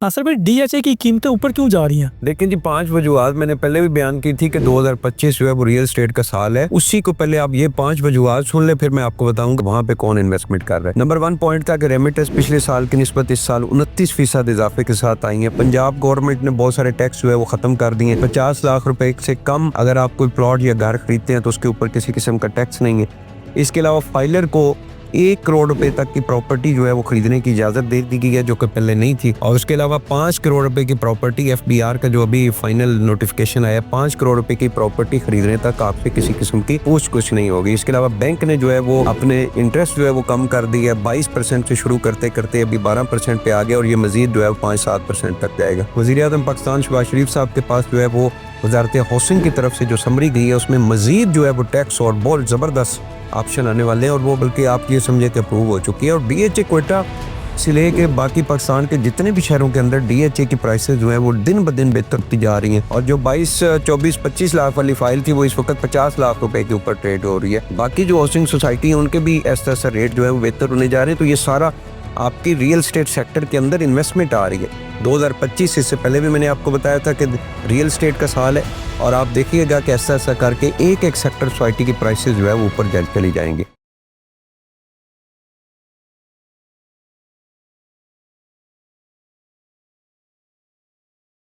Sir भाई DHA की कीमतें ऊपर क्यों जा रही हैं? देखिए जी, 5 वजूहात मैंने पहले भी बयान की थी कि 2025 जो है वो रियल एस्टेट का साल है। उसी को पहले आप ये 5 वजूहात सुन ले, फिर मैं आपको बताऊंगा वहाँ पे कौन इन्वेस्टमेंट कर रहा है। नंबर 1 पॉइंट था कि रेमिटेंस पिछले साल की निस्बत इस साल 29% इजाफे के साथ आई है। पंजाब गवर्नमेंट ने बहुत सारे टैक्स जो है वो खत्म कर दिए। 50 लाख रुपए से कम अगर आप कोई प्लॉट या घर खरीदते हैं तो उसके ऊपर किसी किस्म का टैक्स नहीं है। इसके अलावा फाइलर को 1 करोड़ रुपए तक की प्रॉपर्टी जो है वो खरीदने की इजाजत दे दी गई है, जो कि पहले नहीं थी। और उसके अलावा 5 करोड़ रुपए की प्रॉपर्टी, एफबीआर का जो अभी फाइनल नोटिफिकेशन आया, 5 करोड़ रुपए की प्रॉपर्टी खरीदने तक आपसे किसी किस्म की पूछ कुछ नहीं होगी। इसके अलावा बैंक ने जो है वो अपने इंटरेस्ट जो है वो कम कर दी है। 22% से शुरू करते करते अभी 12% पे आ गया और ये मजीद जो है 5-7% तक जाएगा। वज़ीर-ए-आज़म पाकिस्तान शहबाज शरीफ साहब के पास जो है वो वजारत हाउसिंग की तरफ से जो समरी गई है उसमें मजीद जो है वो टैक्स और बहुत ज़बरदस्त ऑप्शन आने वाले हैं, और वो बल्कि आप ये समझे कि अप्रूव हो चुकी है। और डीएचए क्वेटा से लेके बाकी पाकिस्तान के जितने भी शहरों के अंदर डीएचए की प्राइसेस जो है वो दिन ब दिन बेहतर होती जा रही हैं। और जो 22, 24, 25 लाख वाली फाइल थी वो इस वक्त 50 लाख रुपए के ऊपर ट्रेड हो रही है। बाकी जो हाउसिंग सोसाइटी है उनके भी ऐसा रेट जो है वो बेहतर होने जा रहे हैं। तो ये सारा आपकी रियल एस्टेट सेक्टर के अंदर इन्वेस्टमेंट आ रही है। 2025 इससे पहले भी मैंने आपको बताया था कि रियल एस्टेट का साल है, और आप देखिएगा कि ऐसा ऐसा करके एक एक सेक्टर सोसाइटी की प्राइसेस जो है वो ऊपर चली जाएंगी।